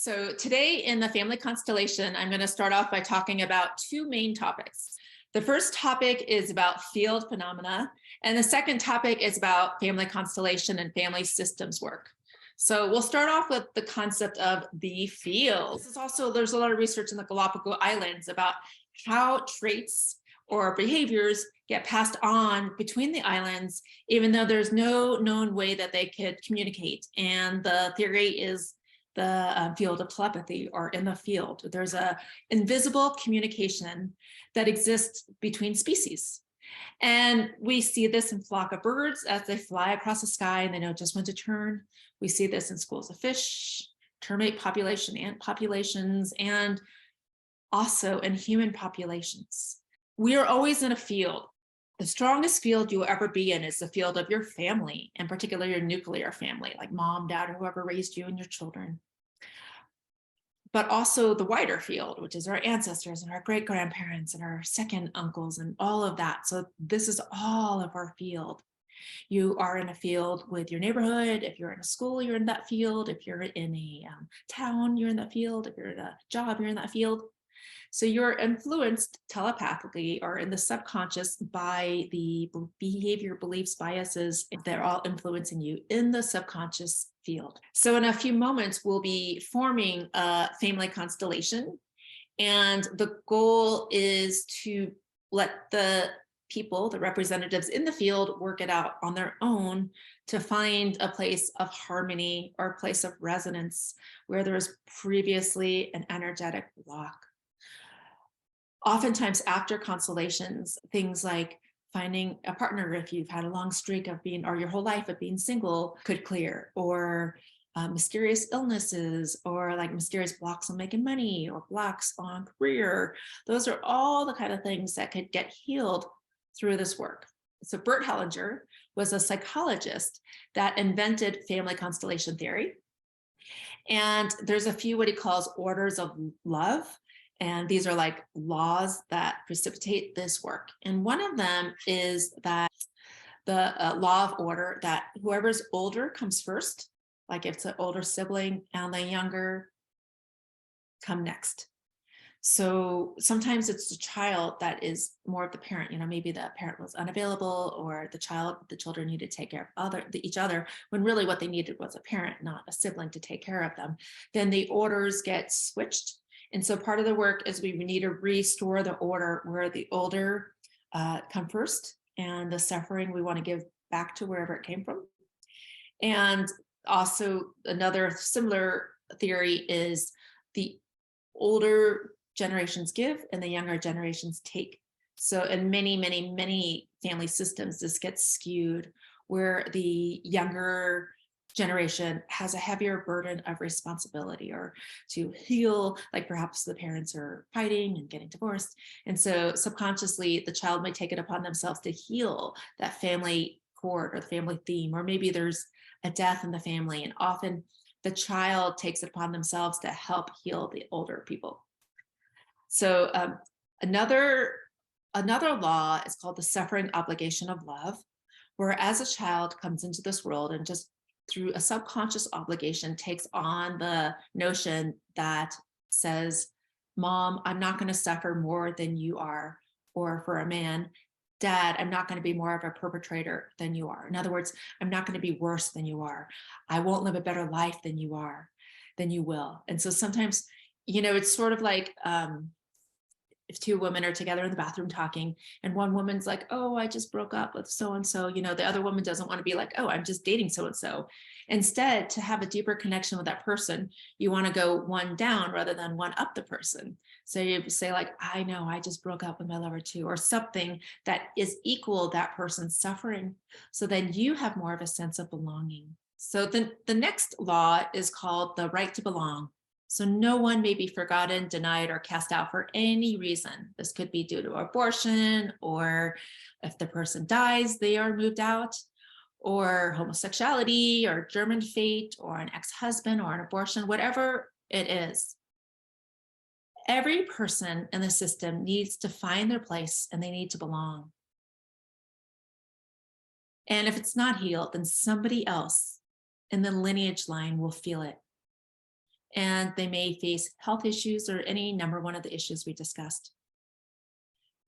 So today in the Family Constellation, I'm going to start off by talking about two main topics. The first topic is about field phenomena, and the second topic is about family constellation and family systems work. So we'll start off with the concept of the field. There's a lot of research in the Galapagos Islands about how traits or behaviors get passed on between the islands, even though there's no known way that they could communicate. And the theory is the field of telepathy, or in the field. There's a invisible communication that exists between species. And we see this in flock of birds as they fly across the sky and they know just when to turn. We see this in schools of fish, termite population, ant populations, and also in human populations. We are always in a field. The strongest field you'll ever be in is the field of your family, and particularly your nuclear family, like mom, dad, or whoever raised you and your children. But also the wider field, which is our ancestors and our great-grandparents and our second uncles and all of that. So this is all of our field. You are in a field with your neighborhood. If you're in a school, you're in that field. If you're in a town, you're in that field. If you're in a job, you're in that field. So you're influenced telepathically or in the subconscious by the behavior, beliefs, biases. They're all influencing you in the subconscious field. So in a few moments, we'll be forming a family constellation. And the goal is to let the people, the representatives in the field, work it out on their own to find a place of harmony or a place of resonance where there was previously an energetic block. Oftentimes after constellations, things like finding a partner, if you've had a long streak of being, or your whole life of being single, could clear, or mysterious illnesses, or like mysterious blocks on making money or blocks on career. Those are all the kind of things that could get healed through this work. So Bert Hellinger was a psychologist that invented family constellation theory. And there's a few what he calls orders of love. And these are like laws that precipitate this work. And one of them is that the law of order, that whoever's older comes first, like if it's an older sibling and the younger come next. So sometimes it's the child that is more of the parent, maybe the parent was unavailable, or the children need to take care of each other, when really what they needed was a parent, not a sibling, to take care of them. Then the orders get switched. And so part of the work is we need to restore the order where the older come first, and the suffering we want to give back to wherever it came from. And also another similar theory is the older generations give and the younger generations take. So in many, many, many family systems, this gets skewed where the younger generation has a heavier burden of responsibility or to heal, like perhaps the parents are fighting and getting divorced. And so subconsciously, the child might take it upon themselves to heal that family cord or the family theme, or maybe there's a death in the family, and often the child takes it upon themselves to help heal the older people. So another law is called the suffering obligation of love, where as a child comes into this world and just through a subconscious obligation takes on the notion that says, Mom, I'm not going to suffer more than you are. Or for a man, Dad, I'm not going to be more of a perpetrator than you are. In other words, I'm not going to be worse than you are. I won't live a better life than you are, than you will. And so sometimes, it's sort of like, if two women are together in the bathroom talking, and one woman's like, oh, I just broke up with so-and-so, the other woman doesn't want to be like, oh, I'm just dating so-and-so. Instead, to have a deeper connection with that person, you want to go one down rather than one up the person. So you say like, I know, I just broke up with my lover too, or something that is equal that person's suffering. So then you have more of a sense of belonging. So the next law is called the right to belong. So no one may be forgotten, denied, or cast out for any reason. This could be due to abortion, or if the person dies, they are moved out, or homosexuality, or German fate, or an ex-husband, or an abortion, whatever it is. Every person in the system needs to find their place, and they need to belong. And if it's not healed, then somebody else in the lineage line will feel it. and they may face health issues or any number one of the issues we discussed.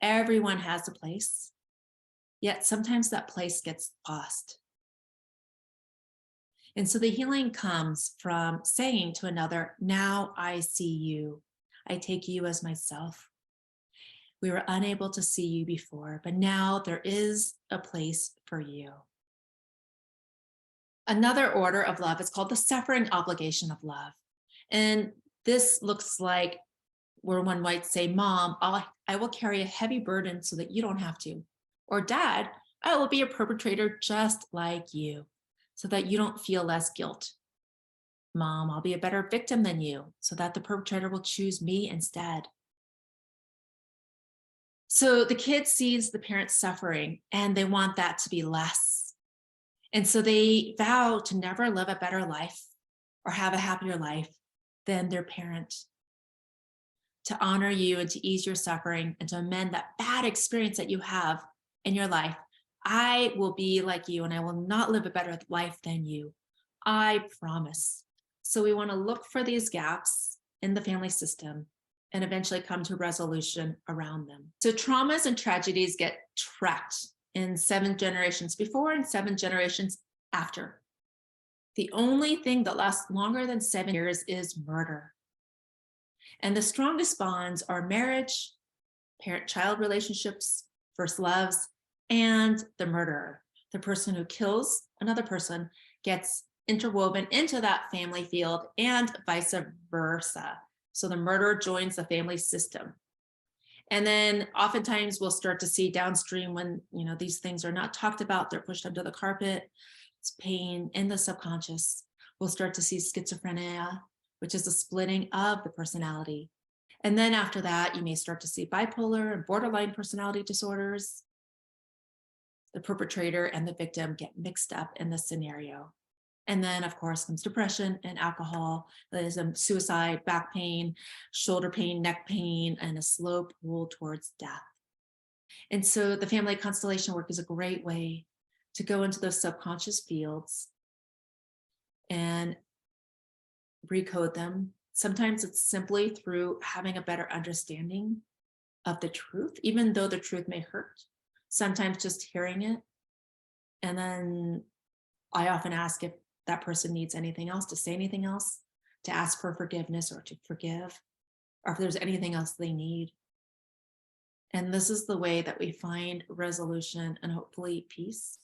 Everyone has a place, yet sometimes that place gets lost. And so the healing comes from saying to another, now I see you. I take you as myself. We were unable to see you before, but now there is a place for you. Another order of love is called the suffering obligation of love. And this looks like where one might say, Mom, I will carry a heavy burden so that you don't have to. Or Dad, I will be a perpetrator just like you so that you don't feel less guilt. Mom, I'll be a better victim than you so that the perpetrator will choose me instead. So the kid sees the parent suffering and they want that to be less. And so they vow to never live a better life or have a happier life than their parent. To honor you and to ease your suffering and to amend that bad experience that you have in your life. I will be like you and I will not live a better life than you. I promise. So we want to look for these gaps in the family system and eventually come to a resolution around them. So traumas and tragedies get tracked in 7 generations before and 7 generations after. The only thing that lasts longer than 7 years is murder. And the strongest bonds are marriage, parent-child relationships, first loves, and the murderer. The person who kills another person gets interwoven into that family field and vice versa. So the murderer joins the family system. And then oftentimes we'll start to see downstream when, these things are not talked about, they're pushed under the carpet, it's pain in the subconscious. We'll start to see schizophrenia, which is a splitting of the personality. And then after that, you may start to see bipolar and borderline personality disorders. The perpetrator and the victim get mixed up in the scenario. And then, of course, comes depression and alcoholism, suicide, back pain, shoulder pain, neck pain, and a slow pull towards death. And so the family constellation work is a great way to go into those subconscious fields and recode them. Sometimes it's simply through having a better understanding of the truth, even though the truth may hurt. Sometimes just hearing it. And then I often ask if that person needs anything else, to say anything else, to ask for forgiveness or to forgive, or if there's anything else they need. And this is the way that we find resolution and hopefully peace,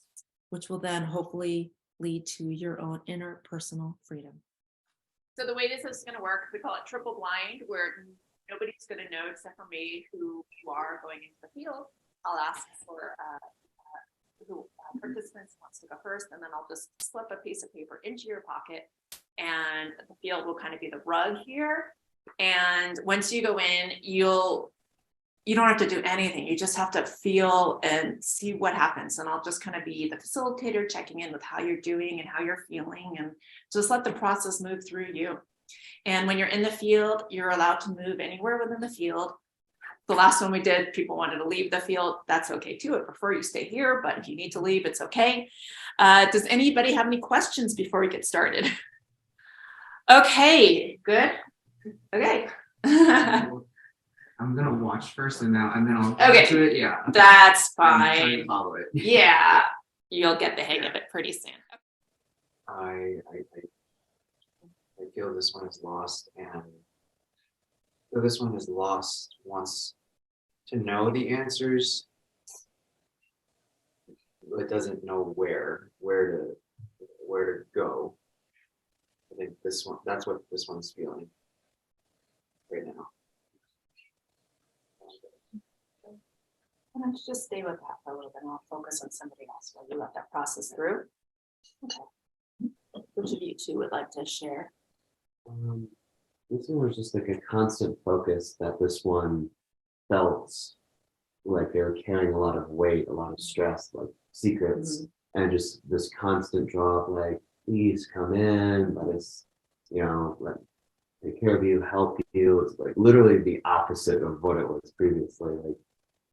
which will then hopefully lead to your own inner personal freedom. So the way this is going to work, we call it triple blind, where nobody's going to know except for me who you are going into the field. I'll ask for who participants wants to go first, and then I'll just slip a piece of paper into your pocket, and the field will kind of be the rug here. And once you go in, you don't have to do anything. You just have to feel and see what happens. And I'll just kind of be the facilitator, checking in with how you're doing and how you're feeling, and just let the process move through you. And when you're in the field, you're allowed to move anywhere within the field. The last one we did, people wanted to leave the field. That's okay too. I prefer you stay here, but if you need to leave, it's okay. Does anybody have any questions before we get started? Okay, good. Okay. I'm gonna watch first and then I'll get to it. Yeah. That's I'm trying fine. to follow it. Yeah, you'll get the hang of it pretty soon. I feel this one is lost, and this one is lost wants to know the answers, but doesn't know where to go. I think that's what this one's feeling right now. Why don't you just stay with that for a little bit and I'll focus on somebody else while you let that process through. Okay. Which of you two would like to share? This one was just like a constant focus that this one felt like they were carrying a lot of weight, a lot of stress, like secrets, and just this constant draw of like, please come in, let us, let take care of you, help you. It's like literally the opposite of what it was previously. Like,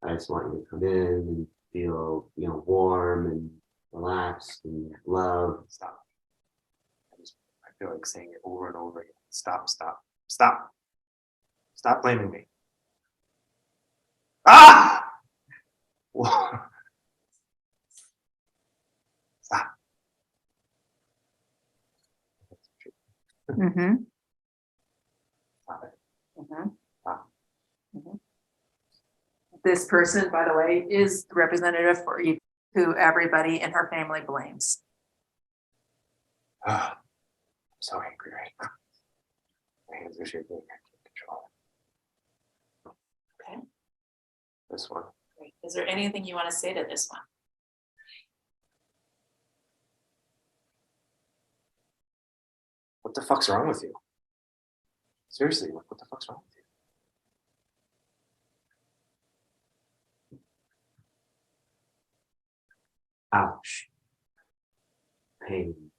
I just want you to come in and feel, warm and relaxed and loved. I feel like saying it over and over again. Stop. Stop blaming me. Ah! Whoa. Stop. Mm-hmm. Stop it. Mm-hmm. Stop. This person, by the way, is the representative for you, who everybody in her family blames. Ah, I'm so angry right now. My hands are shaking. I can't control it. Okay. This one. Great. Is there anything you want to say to this one? What the fuck's wrong with you? Seriously, what the fuck's wrong with you? Ouch. Pain.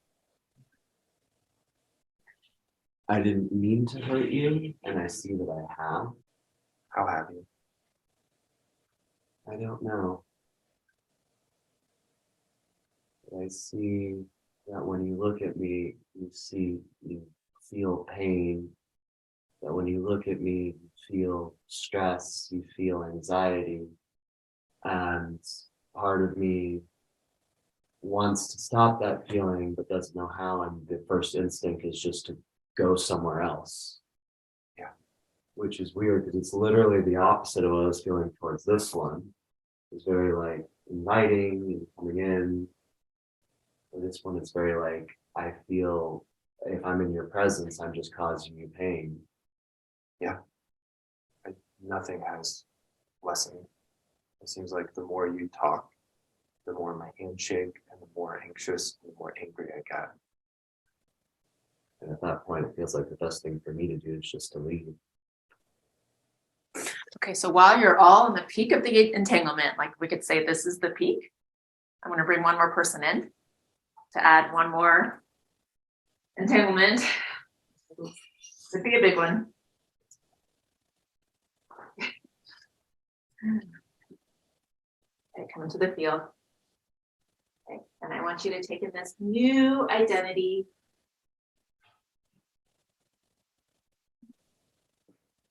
I didn't mean to hurt you, and I see that I have. How have you? I don't know. But I see that when you look at me, you feel pain. That when you look at me, you feel stress, you feel anxiety. And part of me wants to stop that feeling, but doesn't know how. And the first instinct is just to go somewhere else. Yeah. Which is weird because it's literally the opposite of what I was feeling towards this one. It's very like inviting and coming in. For this one, it's very like, I feel if I'm in your presence, I'm just causing you pain. Nothing has lessened. It seems like the more you talk, the more my hands shake, and the more anxious, and the more angry I get. And at that point, it feels like the best thing for me to do is just to leave. Okay, so while you're all in the peak of the entanglement, like we could say this is the peak, I'm going to bring one more person in to add one more entanglement. Could be a big one. Okay, come into the field. Okay, and I want you to take in this new identity.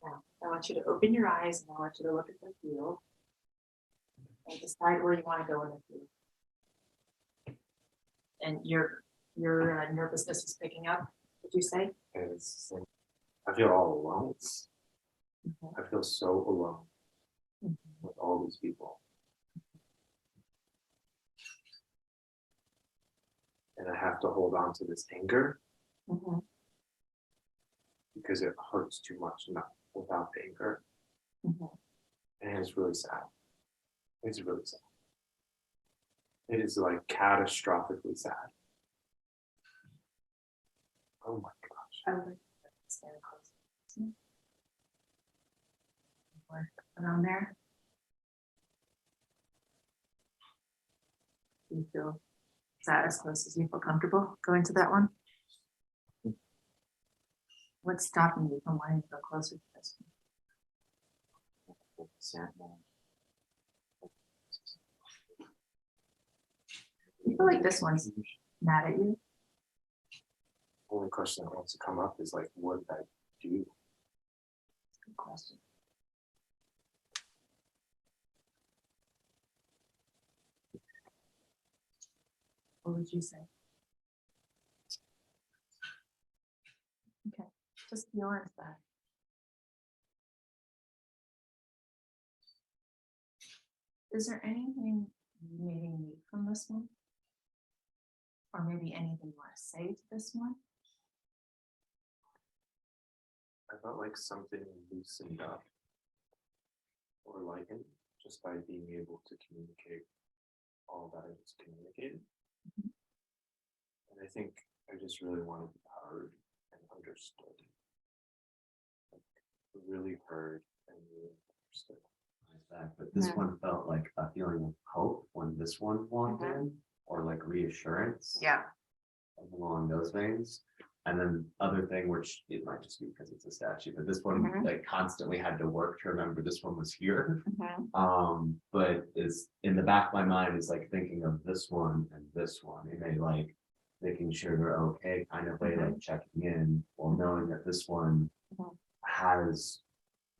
Now, I want you to open your eyes and I want you to look at the field and decide where you want to go in the field. And your nervousness is picking up, did you say? And it's like, I feel all alone. Mhm. I feel so alone Mhm. with all these people. And I have to hold on to this anger Mhm. because it hurts too much not without the anger. Mhm. And it's really sad. It's really sad. It is like catastrophically sad. Oh my gosh. I would stand close. Work around there. Do you feel, is that as close as you feel comfortable going to that one? What's stopping you from wanting to go closer to this one? You feel like this one's mad at you? Only question that wants to come up is like, what did I do? Good question. What would you say? Okay, just feel into that. Is there anything you maybe need from this one? Or maybe anything you want to say to this one? I felt like something loosened up or lightened just by being able to communicate all that I just communicated. Mhm. And I think I just really wanted to be heard and understood. Like, really heard and really understood. But this Mhm. one felt like a feeling of hope when this one walked in, or like reassurance. Yeah. Along those veins. And then other thing, which it might just be because it's a statue, but this one Mhm. like constantly had to work to remember this one was here. Mhm. But is in the back of my mind is like thinking of this one and this one. It making sure they're okay, kind of way, like checking in, while knowing that this one Mhm. has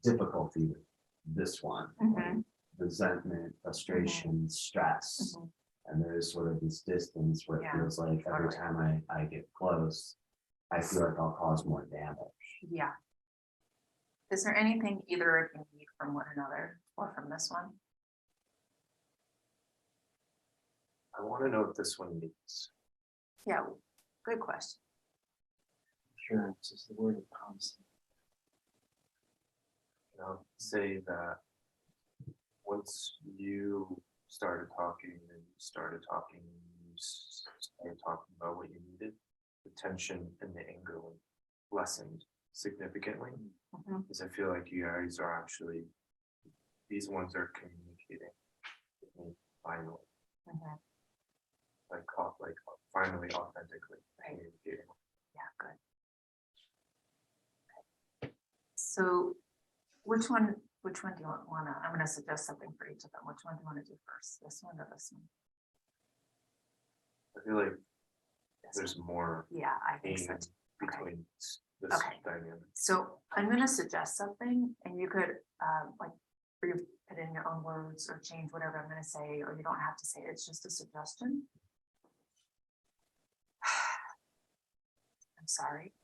difficulty with this one, like resentment, frustration, stress. Mhm. And there's sort of this distance where it Yeah, feels like every totally. time I get close, I feel like I'll cause more damage. Yeah. Is there anything either of you need from one another or from this one? I want to know what this one means. Yeah, good question. Sure, it's just the word of constant. Say that once you started talking and you started talking about what you needed, the tension and the anger lessened significantly. Because I feel like you guys are actually, these ones are communicating with me finally, like finally authentically communicating. Yeah, good. So which one do you want to, I'm going to suggest something for each of them. Which one do you want to do first? This one or this one? I feel like This there's one. more Yeah, I think pain so. too. Okay. between this Okay. dynamic. So I'm going to suggest something and you could like put in your own words or change whatever I'm going to say, or you don't have to say it. It's just a suggestion. I'm sorry.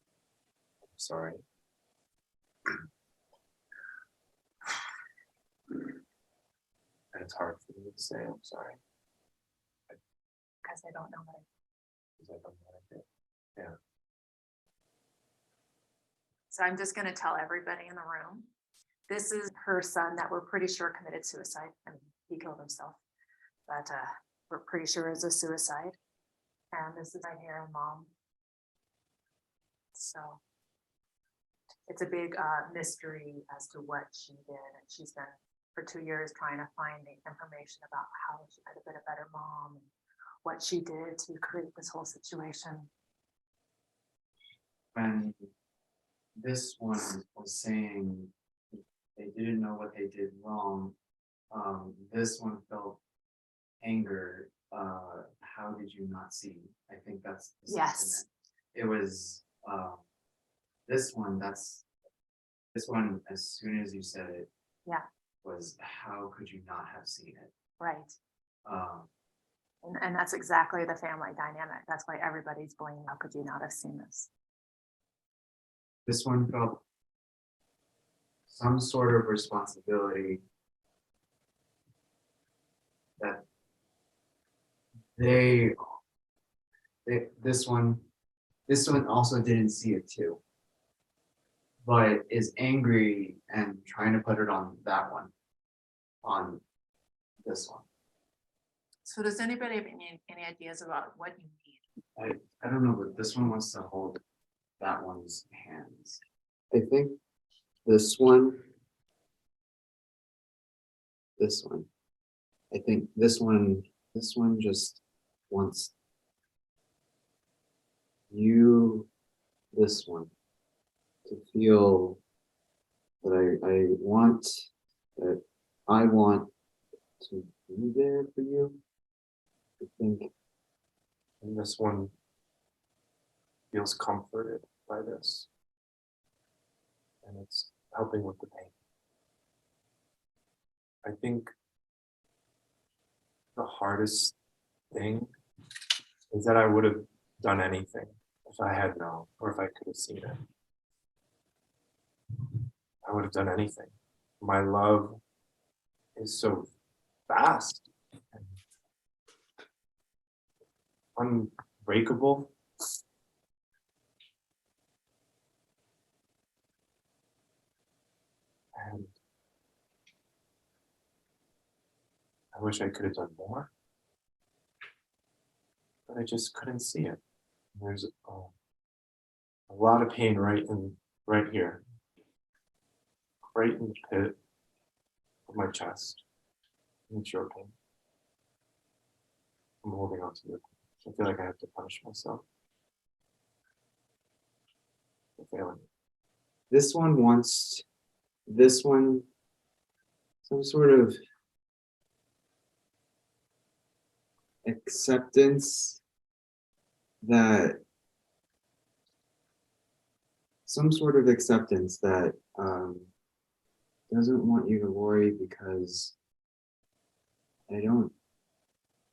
I'm sorry. And it's hard for me to say I'm sorry Because I don't know what I. because I don't know what I did. Yeah. So I'm just going to tell everybody in the room. This is her son that we're pretty sure committed suicide. I mean, he killed himself, but we're pretty sure it was a suicide. And this is right here, mom. So it's a big mystery as to what she did. And she's been for 2 years trying to find the information about how she could have been a better mom and what she did to create this whole situation. When this one was saying they didn't know what they did wrong, this one felt anger. How did you not see? I think that's the Yes. sentiment. It was this one, as soon as you said it, Yeah. was how could you not have seen it? Right. Um, And that's exactly the family dynamic. That's why everybody's blaming. How could you not have seen this? this one felt some sort of responsibility that this one also didn't see it too, but is angry and trying to put it on that one, on this one. So does anybody have any ideas about what you need? I don't know, but this one wants to hold that one's hands. I think this one. I think this one just wants this one, to feel that I want to be there for you. I think. And this one feels comforted by this. And it's helping with the pain. I think the hardest thing is that I would have done anything if I had known, or if I could have seen it. I would have done anything. My love is so vast and unbreakable. And I wish I could have done more, but I just couldn't see it. There's a lot of pain right here, right in the pit of my chest. And it's your pain. I'm holding on to it. I feel like I have to punish myself for failing. This one wants some sort of acceptance that some sort of acceptance that doesn't want you to worry because I don't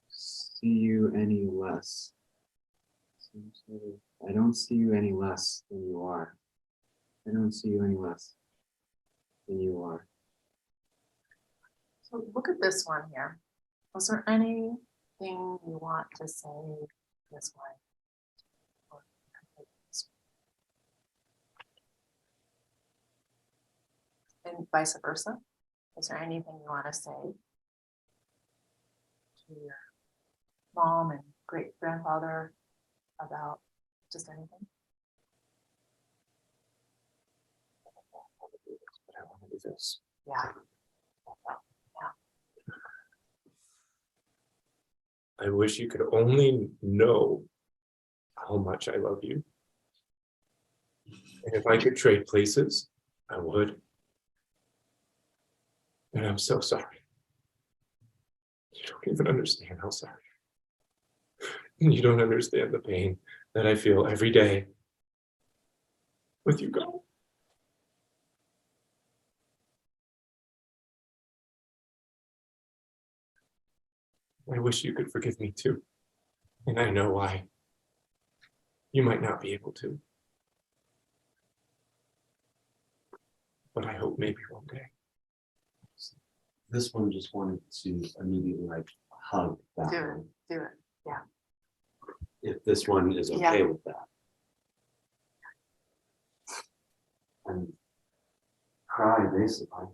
see you any less. I don't see you any less than you are. I don't see you any less than you are. So look at this one here. Was there anything you want to say this way? Or this way? And vice versa? Is there anything you want to say to your mom and great grandfather about just anything? But I want to do this. Yeah. I wish you could only know how much I love you. And if I could trade places, I would. And I'm so sorry. You don't even understand how sorry. And you don't understand the pain that I feel every day with you gone. I wish you could forgive me too. And I know why. You might not be able to. But I hope maybe one day. This one just wanted to immediately like hug that Do it. one. Do it. Yeah. If this one is okay with that. And cry basically.